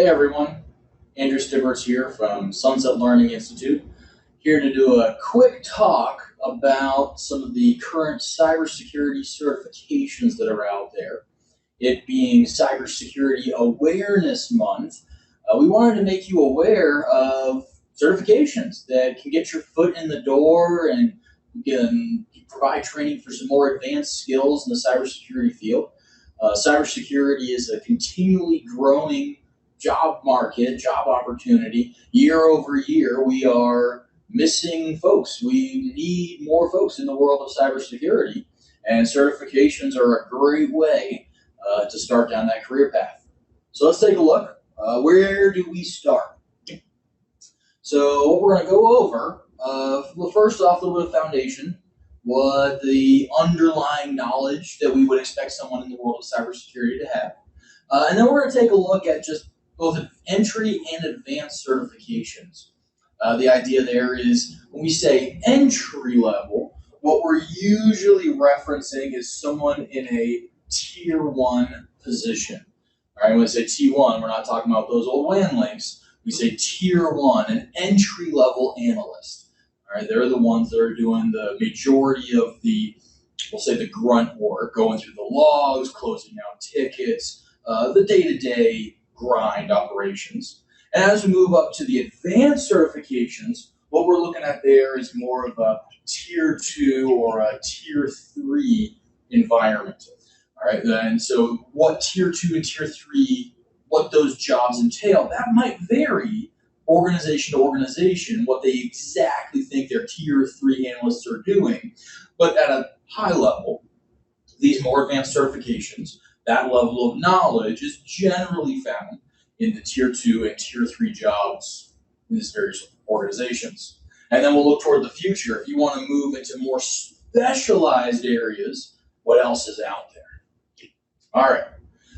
Hey everyone, Andrew Stibbards here from Sunset Learning Institute, here to do a quick talk about some of the current cybersecurity certifications that are out there. It being Cybersecurity Awareness Month, we wanted to make you aware of certifications that can get your foot in the door and can provide training for some more advanced skills in the cybersecurity field. Cybersecurity is a continually growing job market, job opportunity. Year over year, we are missing folks. We need more folks in the world of cybersecurity, and certifications are a great way to start down that career path. So let's take a look. Where do we start? So what we're going to go over, well, first off, a little bit of foundation, what the underlying knowledge that we would expect someone in the world of cybersecurity to have. And then we're going to take a look at just both entry and advanced certifications. The idea there is when we say entry level, what we're usually referencing is someone in a tier 1 position. All right, when we say T1, we're not talking about those old WAN links. We say tier 1, an entry level analyst. All right, they're the ones that are doing the majority of the, we'll say, the grunt work, going through the logs, closing out tickets, the day-to-day grind operations. And as we move up to the advanced certifications, what we're looking at there is more of a tier 2 or a tier 3 environment. All right, and so what tier 2 and tier 3, what those jobs entail, that might vary organization to organization, what they exactly think their tier 3 analysts are doing. But at a high level, these more advanced certifications, that level of knowledge is generally found in the tier 2 and tier 3 jobs in these various organizations. And then we'll look toward the future. If you want to move into more specialized areas, what else is out there? All right.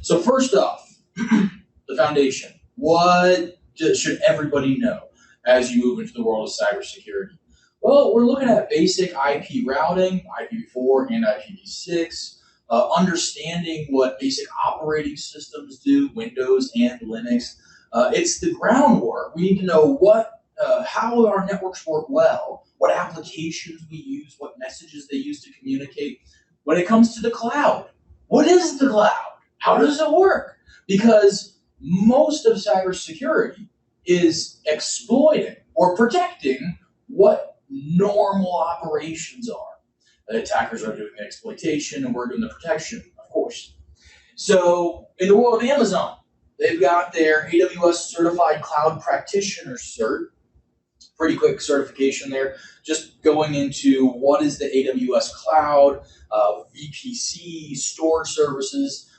So first off, the foundation. What should everybody know as you move into the world of cybersecurity? Well, we're looking at basic IP routing, IPv4 and IPv6, understanding what basic operating systems do, Windows and Linux. It's the groundwork. We need to know how our networks work well, what applications we use, what messages they use to communicate. When it comes to the cloud, what is the cloud? How does it work? Because most of cybersecurity is exploiting or protecting what normal operations are. The attackers are doing the exploitation and we're doing the protection, of course. So in the world of Amazon, they've got their AWS Certified Cloud Practitioner cert. Pretty quick certification there. Just going into what is the AWS cloud, VPC, storage services,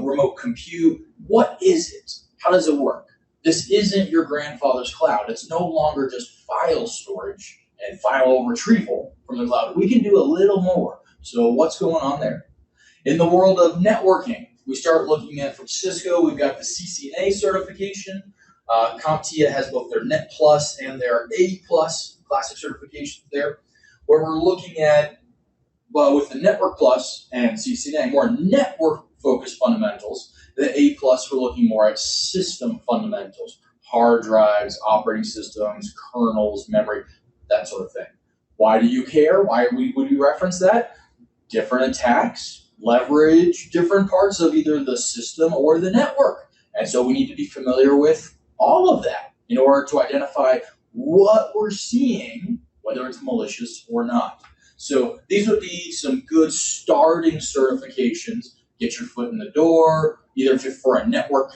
remote compute. What is it? How does it work? This isn't your grandfather's cloud. It's no longer just file storage and file retrieval from the cloud. We can do a little more. So what's going on there? In the world of networking, we start looking at, from Cisco, we've got the CCNA certification. CompTIA has both their Net Plus and their A Plus classic certifications there, where we're looking at, with the Network Plus and CCNA, more network-focused fundamentals. The A Plus, we're looking more at system fundamentals, hard drives, operating systems, kernels, memory, that sort of thing. Why do you care? Why would we reference that? Different attacks leverage different parts of either the system or the network. And so we need to be familiar with all of that in order to identify what we're seeing, whether it's malicious or not. So these would be some good starting certifications. Get your foot in the door, either if you're for a network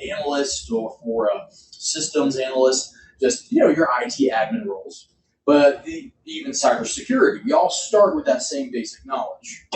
analyst or for a systems analyst, just your IT admin roles. But even cybersecurity, we all start with that same basic knowledge.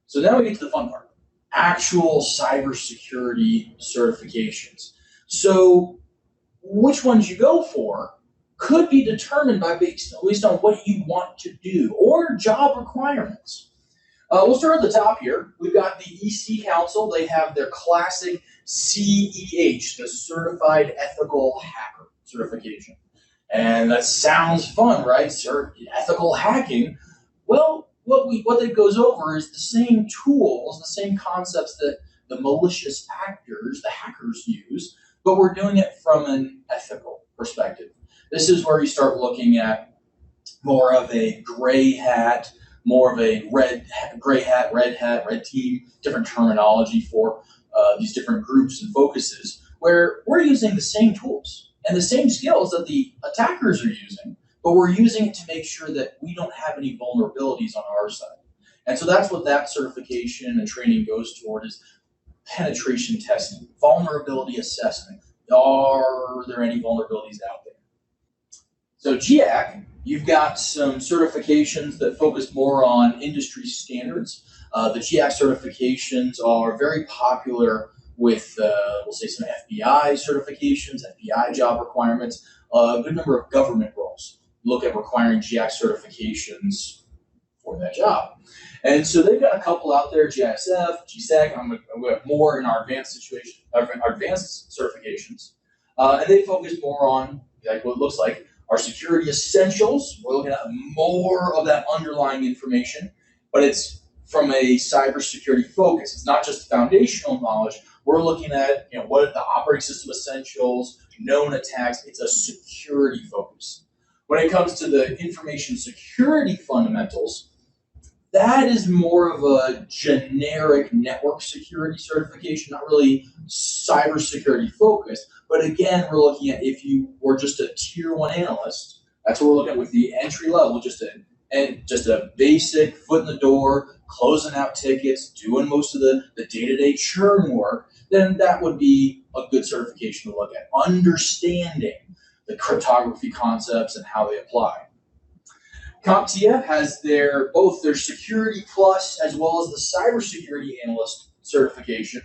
So now we get to the fun part, actual cybersecurity certifications. So which ones you go for could be determined based on what you want to do or job requirements. We'll start at the top here. We've got the EC Council. They have their classic CEH, the Certified Ethical Hacker certification. And that sounds fun, right? Ethical hacking. Well, what that goes over is the same tools, the same concepts that the malicious actors, the hackers use, but we're doing it from an ethical perspective. This is where you start looking at more of a gray hat, more of a gray hat, red team, different terminology for these different groups and focuses, where we're using the same tools and the same skills that the attackers are using, but we're using it to make sure that we don't have any vulnerabilities on our side. And so that's what that certification and training goes toward, is penetration testing, vulnerability assessment. Are there any vulnerabilities out there? So GIAC, you've got some certifications that focus more on industry standards. The GIAC certifications are very popular with, we'll say, some FBI certifications, FBI job requirements, a good number of government roles look at requiring GIAC certifications for that job. And so they've got a couple out there, GISF, GSEC. I'm going to have more in our advanced certifications. And they focus more on, like what it looks like, our security essentials. We're looking at more of that underlying information, but it's from a cybersecurity focus. It's not just foundational knowledge. We're looking at, what are the operating system essentials, known attacks. It's a security focus. When it comes to the information security fundamentals, that is more of a generic network security certification, not really cybersecurity focused. But again, we're looking at, if you were just a tier 1 analyst, that's what we're looking at with the entry level, just a basic foot in the door, closing out tickets, doing most of the day-to-day churn work, then that would be a good certification to look at, understanding the cryptography concepts and how they apply. CompTIA has both their Security Plus as well as the Cybersecurity Analyst certification.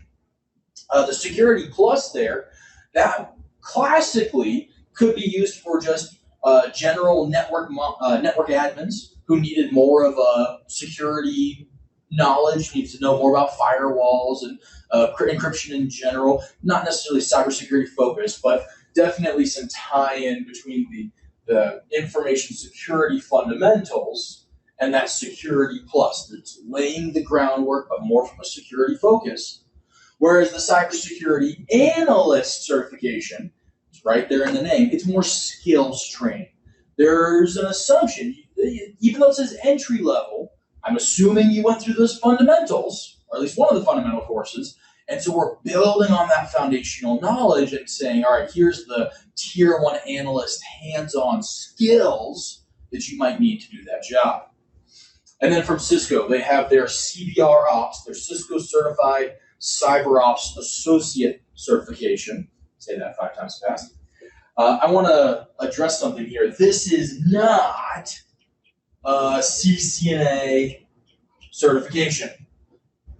The Security Plus there, that classically could be used for just general network admins who needed more of a security knowledge, needs to know more about firewalls and encryption in general, not necessarily cybersecurity focused, but definitely some tie-in between the information security fundamentals and that Security Plus that's laying the groundwork, but more from a security focus. Whereas the Cybersecurity Analyst certification, it's right there in the name, it's more skills training. There's an assumption, even though it says entry level, I'm assuming you went through those fundamentals, or at least one of the fundamental courses, and so we're building on that foundational knowledge and saying, all right, here's the tier 1 analyst hands-on skills that you might need to do that job. And then from Cisco, they have their CBR Ops, their Cisco Certified Cyber Ops Associate certification. Say that 5 times fast. I want to address something here. This is not a CCNA certification.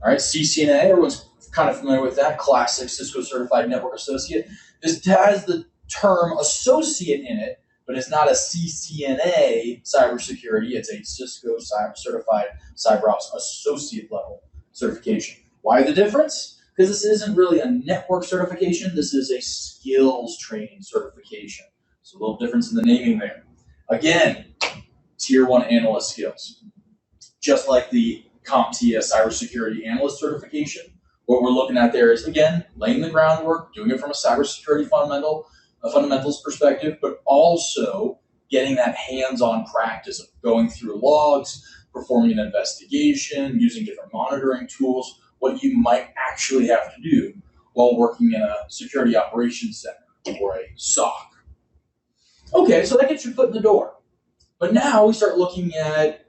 All right, CCNA, everyone's kind of familiar with that, classic Cisco Certified Network Associate. This has the term associate in it, but it's not a CCNA cybersecurity. It's a Cisco Certified CyberOps Associate level certification. Why the difference? Because this isn't really a network certification. This is a skills training certification. So a little difference in the naming there. Again, tier 1 analyst skills. Just like the CompTIA Cybersecurity Analyst certification, what we're looking at there is, again, laying the groundwork, doing it from a cybersecurity fundamentals perspective, but also getting that hands-on practice of going through logs, performing an investigation, using different monitoring tools, what you might actually have to do while working in a security operations center or a SOC. Okay, so that gets your foot in the door. But now we start looking at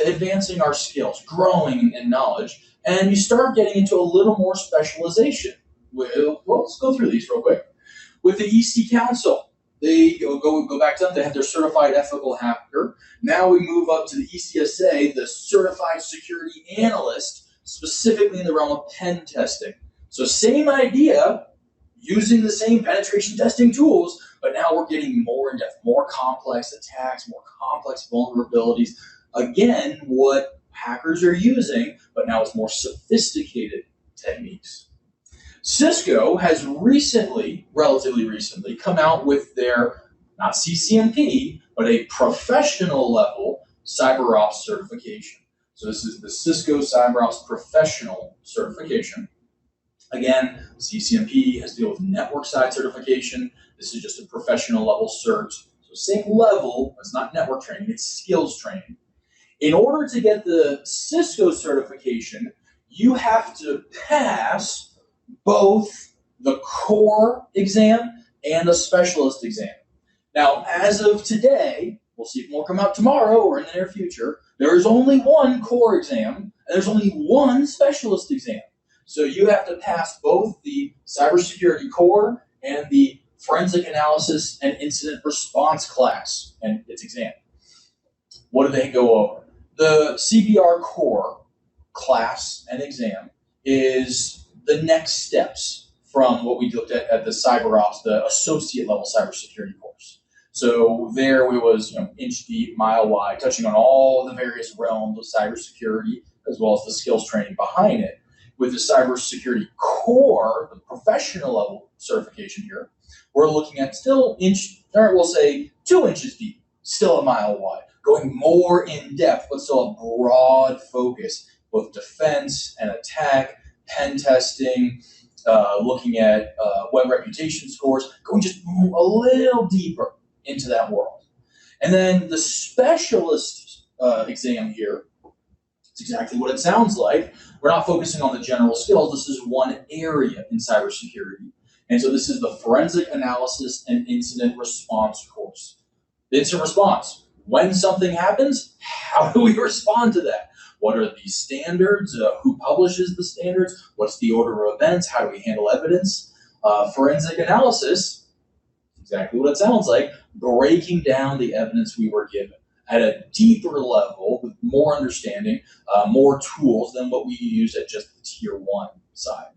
advancing our skills, growing in knowledge, and you start getting into a little more specialization. Well, let's go through these real quick. With the EC Council, they go back to them. They have their Certified Ethical Hacker. Now we move up to the ECSA, the Certified Security Analyst, specifically in the realm of pen testing. So same idea, using the same penetration testing tools, but now we're getting more in depth, more complex attacks, more complex vulnerabilities. Again, what hackers are using, but now it's more sophisticated techniques. Cisco has relatively recently, come out with their, not CCNP, but a professional level CyberOps certification. So this is the Cisco CyberOps Professional certification. Again, CCNP has to deal with network side certification. This is just a professional level cert. So same level, it's not network training, it's skills training. In order to get the Cisco certification, you have to pass both the core exam and the specialist exam. Now, as of today, we'll see if more come out tomorrow or in the near future, there is only one core exam and there's only one specialist exam. So you have to pass both the cybersecurity core and the forensic analysis and incident response class and its exam. What do they go over? The CBR core class and exam is the next steps from what we looked at the CyberOps, the associate level cybersecurity course. So there it was, inch deep, mile wide, touching on all the various realms of cybersecurity as well as the skills training behind it. With the cybersecurity core, the professional level certification here, we're looking at still we'll say 2 inches deep, still a mile wide, going more in depth, but still a broad focus, both defense and attack, pen testing, looking at web reputation scores, going just a little deeper into that world. And then the specialist exam here, it's exactly what it sounds like. We're not focusing on the general skills. This is one area in cybersecurity. And so this is the forensic analysis and incident response course. The incident response. When something happens, how do we respond to that? What are the standards? Who publishes the standards? What's the order of events? How do we handle evidence? Forensic analysis, exactly what it sounds like, breaking down the evidence we were given at a deeper level with more understanding, more tools than what we use at just the tier 1 side.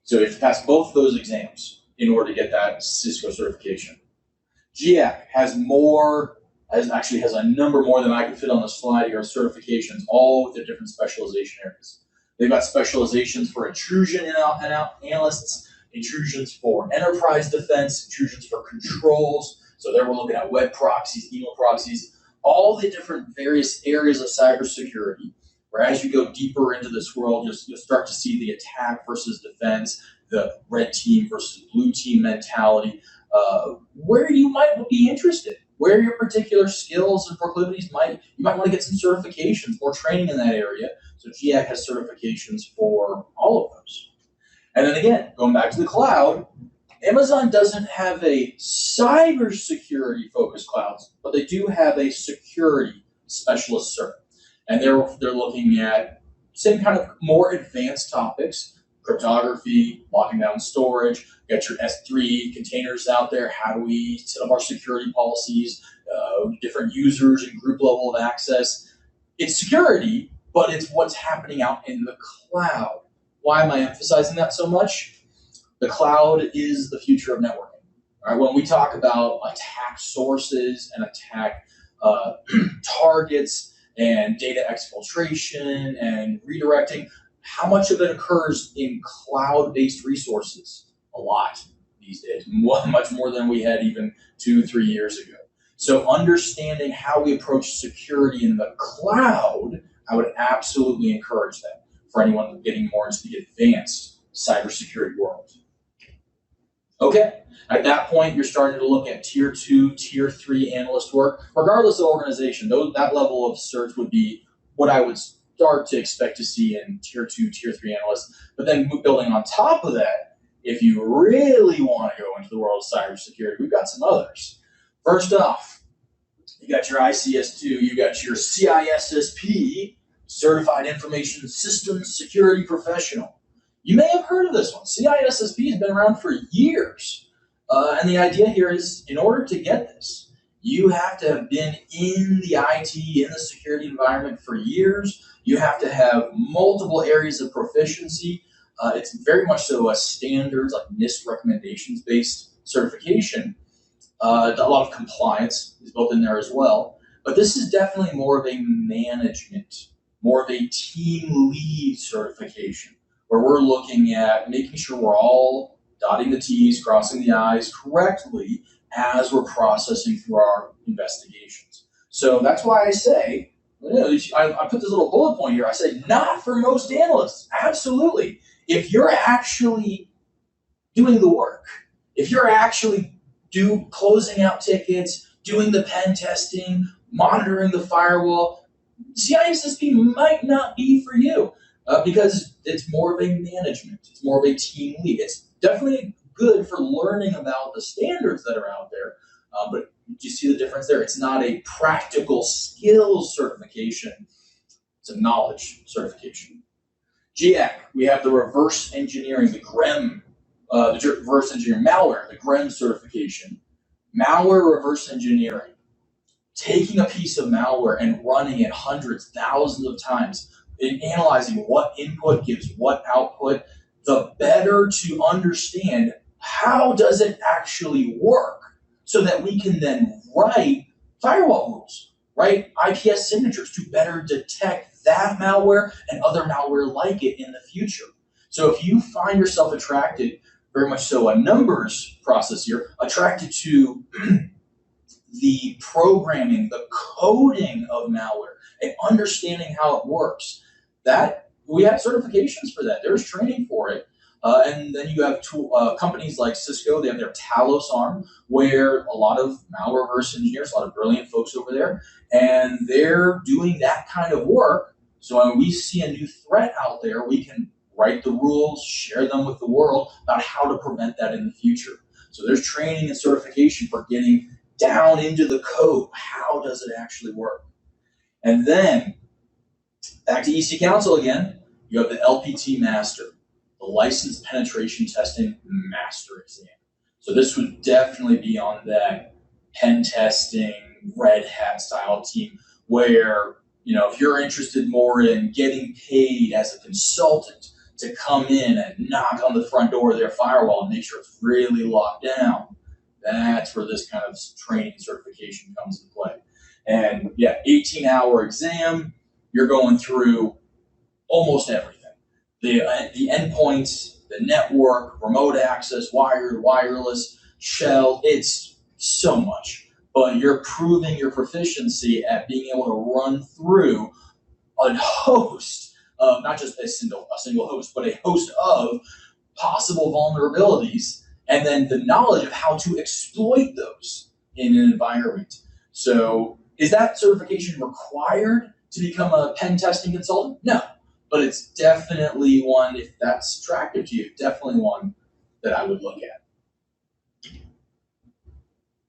So you have to pass both those exams in order to get that Cisco certification. GIAC has a number more than I can fit on the slide here of certifications, all with their different specialization areas. They've got specializations for intrusion analysts, intrusions for enterprise defense, intrusions for controls. So there we're looking at web proxies, email proxies, all the different various areas of cybersecurity, where as you go deeper into this world, you'll start to see the attack versus defense, the red team versus blue team mentality, where you might be interested, where your particular skills and proclivities you might want to get some certifications, more training in that area. So GIAC has certifications for all of those. And then again, going back to the cloud, Amazon doesn't have a cybersecurity focused clouds, but they do have a security specialist cert. And they're looking at same kind of more advanced topics, cryptography, locking down storage, get your S3 containers out there, how do we set up our security policies, different users and group level of access. It's security, but it's what's happening out in the cloud. Why am I emphasizing that so much? The cloud is the future of networking. All right, when we talk about attack sources and attack targets and data exfiltration and redirecting, how much of it occurs in cloud-based resources? A lot these days, much more than we had even 2-3 years ago. So understanding how we approach security in the cloud, I would absolutely encourage that for anyone getting more into the advanced cybersecurity world. Okay, at that point, you're starting to look at tier 2, tier 3 analyst work. Regardless of organization, that level of cert would be what I would start to expect to see in tier 2, tier 3 analysts. But then building on top of that, if you really want to go into the world of cybersecurity, we've got some others. First off, you got your ICS2, you got your CISSP, Certified Information Systems Security Professional. You may have heard of this one. CISSP has been around for years. And the idea here is, in order to get this, you have to have been in the IT, in the security environment for years. You have to have multiple areas of proficiency. It's very much so a standards, like NIST recommendations-based certification. A lot of compliance is built in there as well. But this is definitely more of a management, more of a team lead certification, where we're looking at making sure we're all dotting the T's, crossing the I's correctly as we're processing through our investigations. So that's why I say, I put this little bullet point here. I say, not for most analysts. Absolutely. if you're actually doing the work, if you're actually closing out tickets, doing the pen testing, monitoring the firewall, CISSP might not be for you because it's more of a management, it's more of a team lead. It's definitely good for learning about the standards that are out there, but do you see the difference there? It's not a practical skills certification, it's a knowledge certification. GAC, we have the reverse engineering, the GREM, the reverse engineering malware, the GREM certification. Malware reverse engineering, taking a piece of malware and running it hundreds, thousands of times, and analyzing what input gives what output, the better to understand how does it actually work so that we can then write firewall rules, write IPS signatures to better detect that malware and other malware like it in the future. So if you find yourself attracted, very much so a numbers process here, attracted to the programming, the coding of malware, and understanding how it works, that we have certifications for that. There's training for it. And then you have companies like Cisco, they have their Talos arm, where a lot of malware reverse engineers, a lot of brilliant folks over there, and they're doing that kind of work. So when we see a new threat out there, we can write the rules, share them with the world about how to prevent that in the future. So there's training and certification for getting down into the code. How does it actually work? And then back to EC Council again, you have the LPT Master, the Licensed Penetration Testing Master exam. So this would definitely be on that pen testing, red hat style team where, if you're interested more in getting paid as a consultant to come in and knock on the front door of their firewall and make sure it's really locked down, that's where this kind of training certification comes into play. And yeah, 18-hour exam, you're going through almost everything. The endpoints, the network, remote access, wired, wireless, shell, it's so much. But you're proving your proficiency at being able to run through a host of, not just a single host, but a host of possible vulnerabilities, and then the knowledge of how to exploit those in an environment. So is that certification required to become a pen testing consultant? No, but it's definitely one, if that's attractive to you, definitely one that I would look at.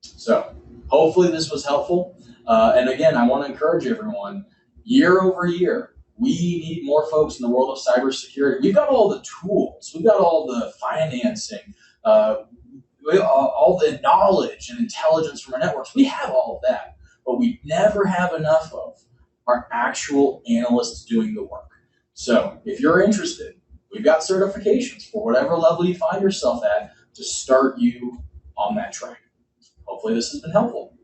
So hopefully this was helpful. And again, I want to encourage everyone, year over year, we need more folks in the world of cybersecurity. We've got all the tools. We've got all the financing, all the knowledge and intelligence from our networks. We have all of that, but we never have enough of our actual analysts doing the work. So if you're interested, we've got certifications for whatever level you find yourself at to start you on that track. Hopefully this has been helpful.